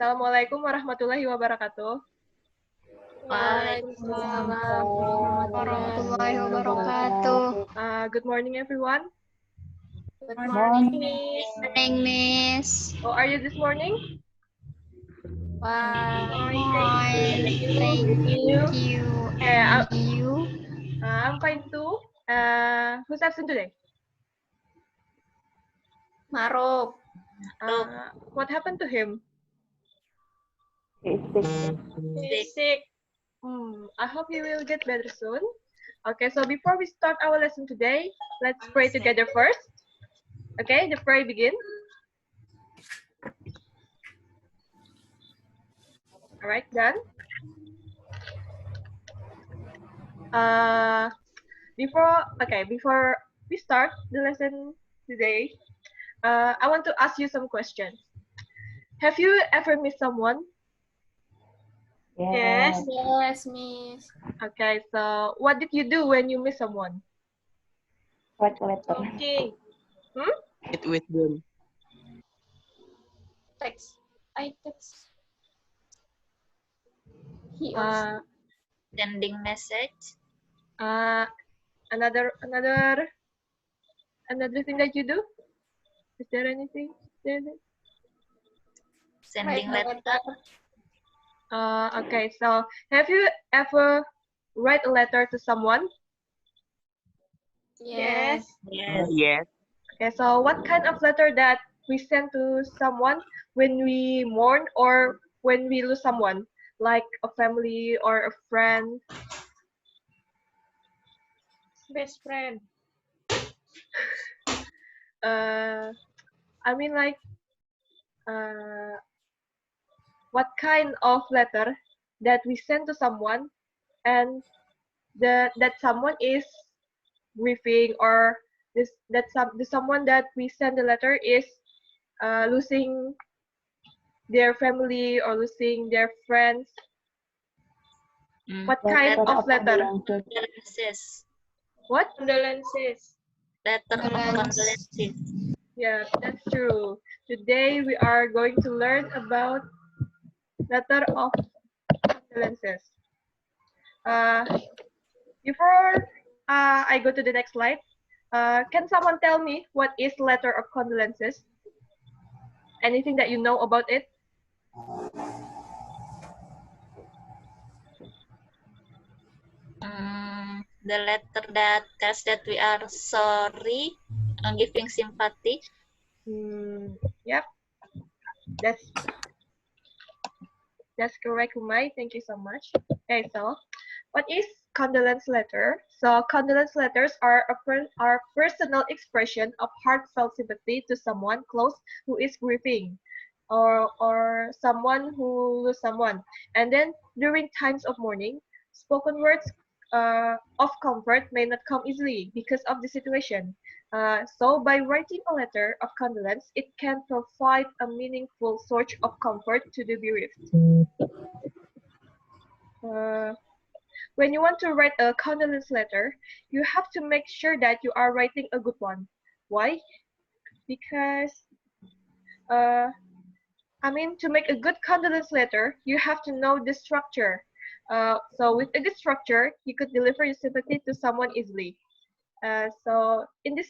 Assalamualaikum warahmatullahi wabarakatuh. Waalaikumsalam warahmatullahi wabarakatuh. Good morning, everyone. Good morning, Miss. How are you this morning? Fine, thank you. Okay, And you? I'm fine too. Who's absent today? Maruk. What happened to him? He's sick. I hope he will get better soon. Okay, so before we start our lesson today, let's pray together first. Okay, the prayer begin. All right, done. Before we start the lesson today, I want to ask you some questions. Have you ever missed someone? Yes, Miss. Okay, so what did you do when you miss someone? Write a letter. Okay. It with them. Text. I text. He Sending message. Another thing that you do? Is there anything? Sending letter. Okay, so have you ever write a letter to someone? Yes. Yes. Okay, so what kind of letter that we send to someone when we mourn or when we lose someone, like a family or a friend? Best friend. I mean like, what kind of letter that we send to someone and that someone is grieving, or the someone that we send the letter is losing their family or losing their friends. What kind of letter? Condolences. What? Condolences. Letter of condolences. Yeah, that's true. Today we are going to learn about letter of condolences. Before I go to the next slide, can someone tell me what is letter of condolences? Anything that you know about it? The letter that tells that we are sorry and giving sympathy. Yep, that's correct, Umay. Thank you so much. Okay, so what is condolence letter? So condolence letters are personal expression of heartfelt sympathy to someone close who is grieving, or someone who lost someone. And then during times of mourning, spoken words of comfort may not come easily because of the situation. So by writing a letter of condolence, it can provide a meaningful source of comfort to the bereaved. When you want to write a condolence letter, you have to make sure that you are writing a good one. Why? Because to make a good condolence letter, you have to know the structure. So with a good structure, you could deliver your sympathy to someone easily. So in this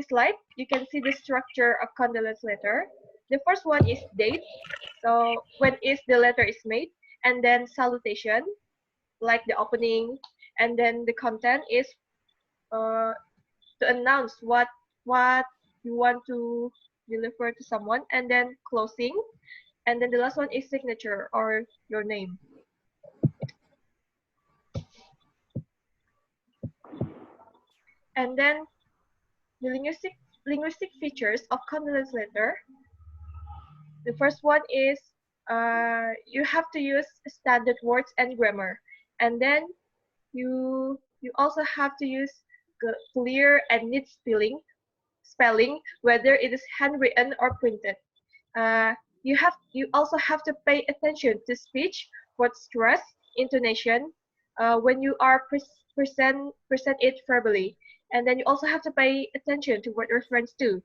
slide, you can see the structure of condolence letter. The first one is date. So when is the letter is made, and then salutation, like the opening, and then the content is to announce what you want to deliver to someone, and then closing, and then the last one is signature or your name. And then the linguistic features of condolence letter. The first one is you have to use standard words and grammar, and then you also have to use clear and neat spelling, whether it is handwritten or printed. You also have to pay attention to speech, word stress, intonation, when you are present it verbally. And then you also have to pay attention to word reference too.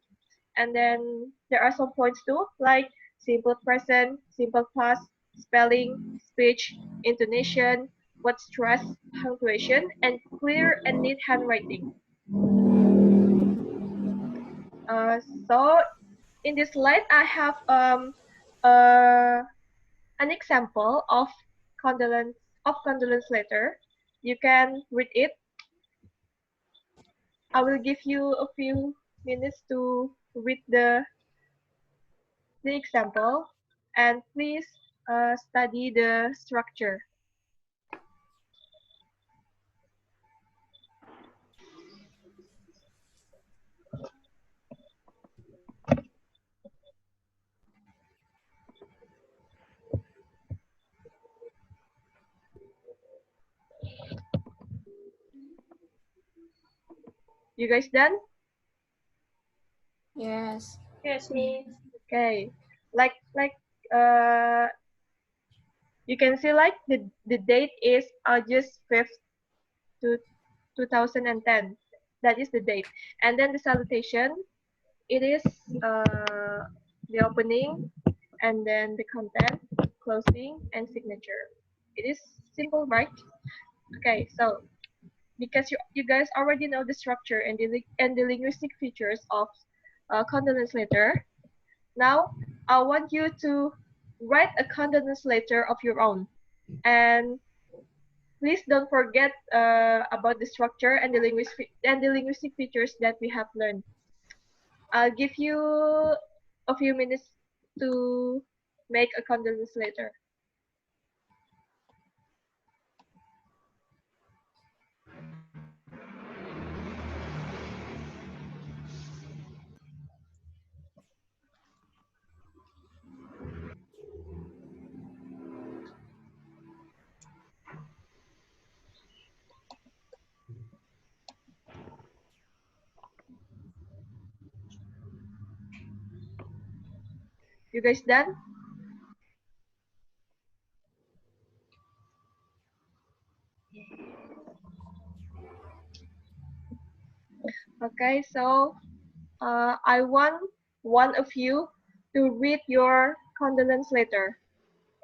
And then there are some points too, like simple present, simple past, spelling, speech, intonation, what stress, punctuation, and clear and neat handwriting. Uh, so in this slide, I have uh, an example of condolence letter. You can read it. I will give you a few minutes to read the example, and please study the structure. You guys done? Yes. Yes, Miss. Okay. Like uh you can see like the date is August 5th to 2010. That is the date. And then the salutation, it is the opening, and then the content, closing, and signature. It is simple, right? Okay, so because you guys already know the structure and the linguistic features of condolence letter, now I want you to write a condolence letter of your own. And please don't forget about the structure and the linguistic features that we have learned. I'll give you a few minutes to make a condolence letter. You guys done? Okay, so I want one of you to read your condolence letter.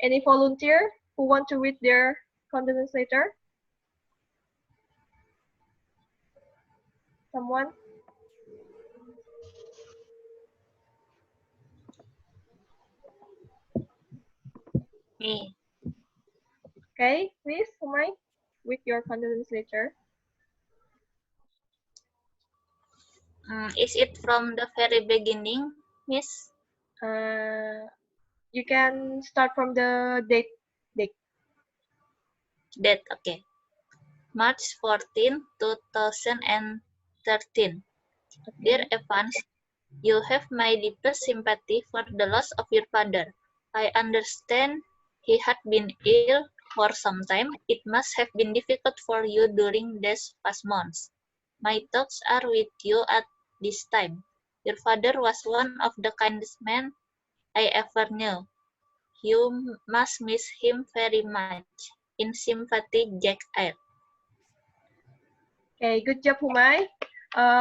Any volunteer who want to read their condolence letter? Someone? Me. Okay, please, Umay, read your condolence letter. Is it from the very beginning, Miss? Uh, you can start from the date. Date. That okay. March 14, 2013. Dear Okay. Evans, you have my deepest sympathy for the loss of your father. I understand he had been ill for some time. It must have been difficult for you during these past months. My thoughts are with you at this time. Your father was one of the kindest men I ever knew. You must miss him very much. In sympathy, Jack Eyre. Okay, good job, Humay.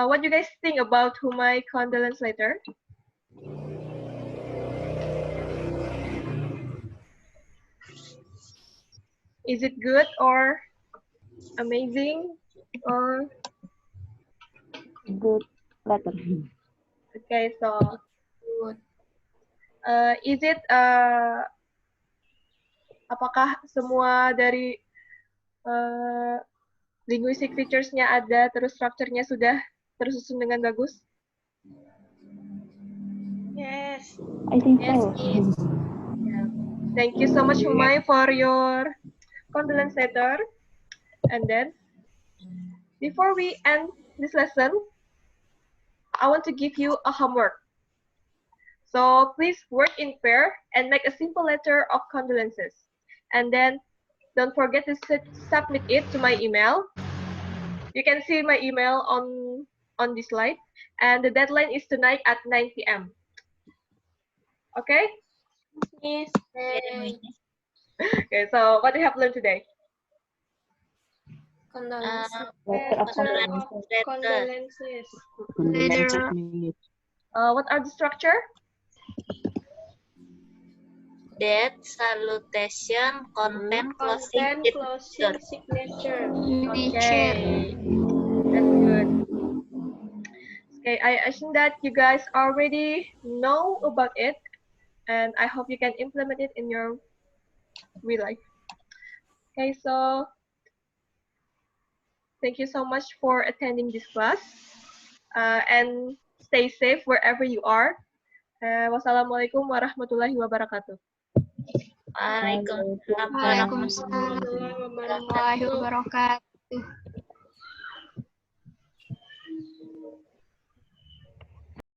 What do you guys think about Humay condolence letter? Is it good or amazing? Or Good letter. okay, so Good. is it apakah semua dari uh, linguistic features-nya ada, terus structure-nya sudah tersusun dengan bagus? Yes. I think Yes, so. Miss. Thank you so much, Humay, for your condolence letter. And then, before we end this lesson, I want to give you a homework. So please work in pair and make a simple letter of condolences. And then don't forget to submit it to my email. You can see my email on this slide. And the deadline is tonight at 9 p.m. Okay? Miss. Okay. Okay, so what do you have learned today? Condolence. Letter of Letter of condolence. condolences. Condolences, Miss. What are the structure? That salutation content closing Content closing signature. Okay, that's good. Okay, I think that you guys already know about it, and I hope you can implement it in your real life. Okay, so thank you so much for attending this class, and stay safe wherever you are. Wassalamualaikum warahmatullahi wabarakatuh. Waalaikumsalam Waalaikumsalam. warahmatullahi Warahmatullahi wabarakatuh. wabarakatuh.